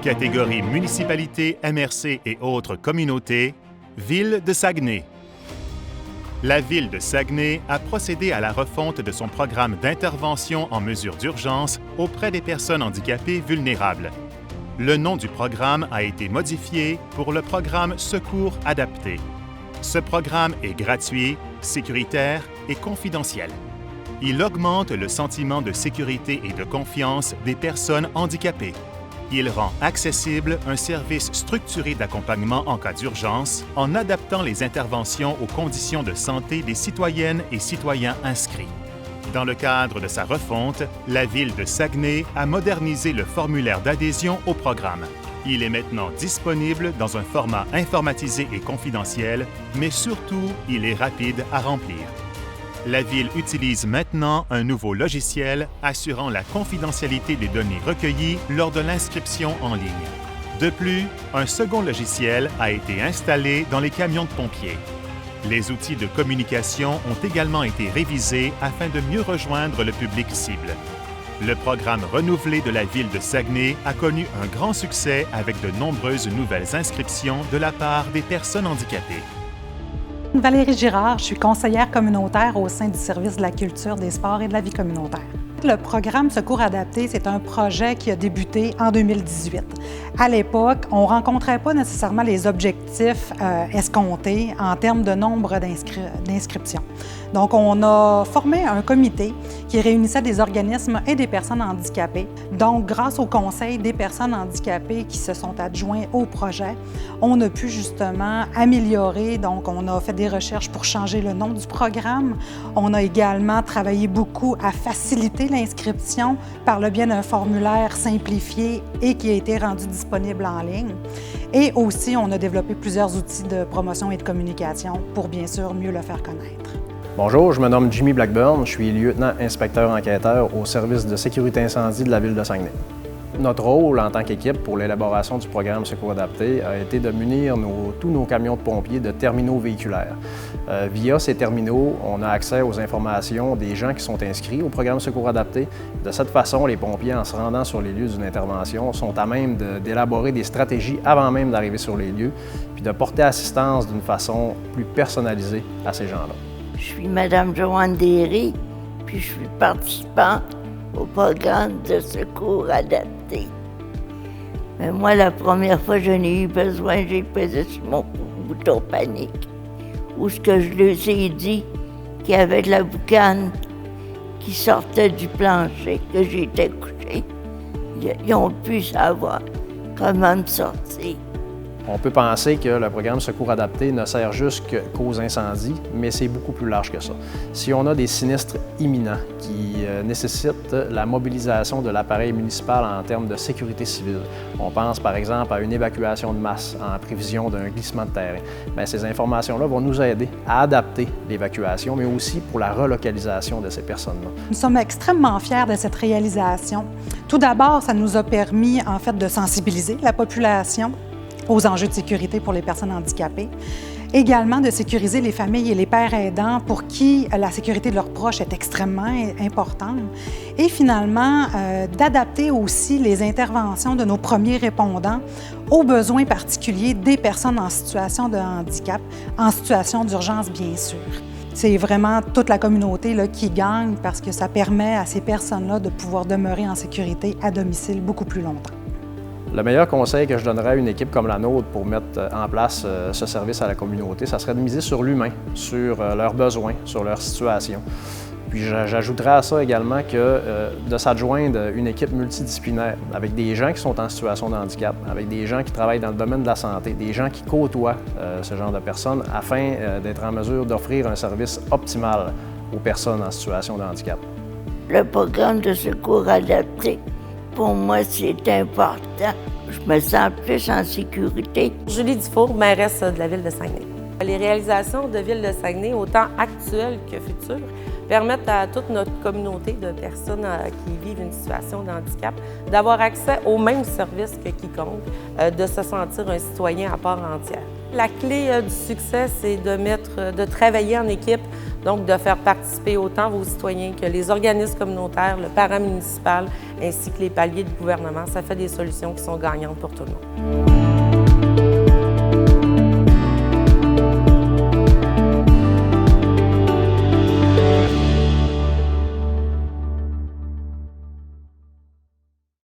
Catégorie municipalité, MRC et autres communautés, Ville de Saguenay. La Ville de Saguenay a procédé à la refonte de son programme d'intervention en mesure d'urgence auprès des personnes handicapées vulnérables. Le nom du programme a été modifié pour le programme Secours adapté. Ce programme est gratuit, sécuritaire et confidentiel. Il augmente le sentiment de sécurité et de confiance des personnes handicapées. Il rend accessible un service structuré d'accompagnement en cas d'urgence en adaptant les interventions aux conditions de santé des citoyennes et citoyens inscrits. Dans le cadre de sa refonte, la Ville de Saguenay a modernisé le formulaire d'adhésion au programme. Il est maintenant disponible dans un format informatisé et confidentiel, mais surtout, il est rapide à remplir. La Ville utilise maintenant un nouveau logiciel assurant la confidentialité des données recueillies lors de l'inscription en ligne. De plus, un second logiciel a été installé dans les camions de pompiers. Les outils de communication ont également été révisés afin de mieux rejoindre le public cible. Le programme renouvelé de la Ville de Saguenay a connu un grand succès avec de nombreuses nouvelles inscriptions de la part des personnes handicapées. Valérie Girard, je suis conseillère communautaire au sein du service de la culture, des sports et de la vie communautaire. Le programme Secours adapté, c'est un projet qui a débuté en 2018. À l'époque, on ne rencontrait pas nécessairement les objectifs escomptés en termes de nombre d'inscriptions. Donc, on a formé un comité qui réunissait des organismes et des personnes handicapées. Donc, grâce au conseil des personnes handicapées qui se sont adjoints au projet, on a pu justement améliorer. Donc, on a fait des recherches pour changer le nom du programme. On a également travaillé beaucoup à faciliter l'inscription par le biais d'un formulaire simplifié et qui a été rendu disponible en ligne. Et aussi, on a développé plusieurs outils de promotion et de communication pour bien sûr mieux le faire connaître. Bonjour, je me nomme Jimmy Blackburn, je suis lieutenant-inspecteur enquêteur au service de sécurité incendie de la Ville de Saguenay. Notre rôle en tant qu'équipe pour l'élaboration du programme Secours adapté a été de munir tous nos camions de pompiers de terminaux véhiculaires. Via ces terminaux, on a accès aux informations des gens qui sont inscrits au programme Secours adapté. De cette façon, les pompiers, en se rendant sur les lieux d'une intervention, sont à même d'élaborer des stratégies avant même d'arriver sur les lieux, puis de porter assistance d'une façon plus personnalisée à ces gens-là. Je suis Mme Joanne Derry, puis je suis participante au programme de secours adapté. Mais moi, la première fois que j'en ai eu besoin, j'ai pesé sur mon bouton panique, où ce que je leur ai dit qu'il y avait de la boucane qui sortait du plancher, que j'étais couchée. Ils ont pu savoir comment me sortir. On peut penser que le programme Secours adapté ne sert juste qu'aux incendies, mais c'est beaucoup plus large que ça. Si on a des sinistres imminents qui nécessitent la mobilisation de l'appareil municipal en termes de sécurité civile, on pense par exemple à une évacuation de masse en prévision d'un glissement de terrain, bien, ces informations-là vont nous aider à adapter l'évacuation, mais aussi pour la relocalisation de ces personnes-là. Nous sommes extrêmement fiers de cette réalisation. Tout d'abord, ça nous a permis en fait de sensibiliser la population aux enjeux de sécurité pour les personnes handicapées. Également de sécuriser les familles et les pères aidants pour qui la sécurité de leurs proches est extrêmement importante. Et finalement, d'adapter aussi les interventions de nos premiers répondants aux besoins particuliers des personnes en situation de handicap, en situation d'urgence bien sûr. C'est vraiment toute la communauté là, qui gagne parce que ça permet à ces personnes-là de pouvoir demeurer en sécurité à domicile beaucoup plus longtemps. Le meilleur conseil que je donnerais à une équipe comme la nôtre pour mettre en place ce service à la communauté, ça serait de miser sur l'humain, sur leurs besoins, sur leur situation. Puis j'ajouterais à ça également que de s'adjoindre une équipe multidisciplinaire avec des gens qui sont en situation de handicap, avec des gens qui travaillent dans le domaine de la santé, des gens qui côtoient ce genre de personnes afin d'être en mesure d'offrir un service optimal aux personnes en situation de handicap. Le programme de secours adapté, pour moi, c'est important. Je me sens plus en sécurité. Julie Dufour, mairesse de la Ville de Saguenay. Les réalisations de Ville de Saguenay, autant actuelles que futures, permettent à toute notre communauté de personnes qui vivent une situation de handicap d'avoir accès aux mêmes services que quiconque, de se sentir un citoyen à part entière. La clé du succès, c'est de travailler en équipe. Donc, de faire participer autant vos citoyens que les organismes communautaires, le paramunicipal, ainsi que les paliers de gouvernement, ça fait des solutions qui sont gagnantes pour tout le monde.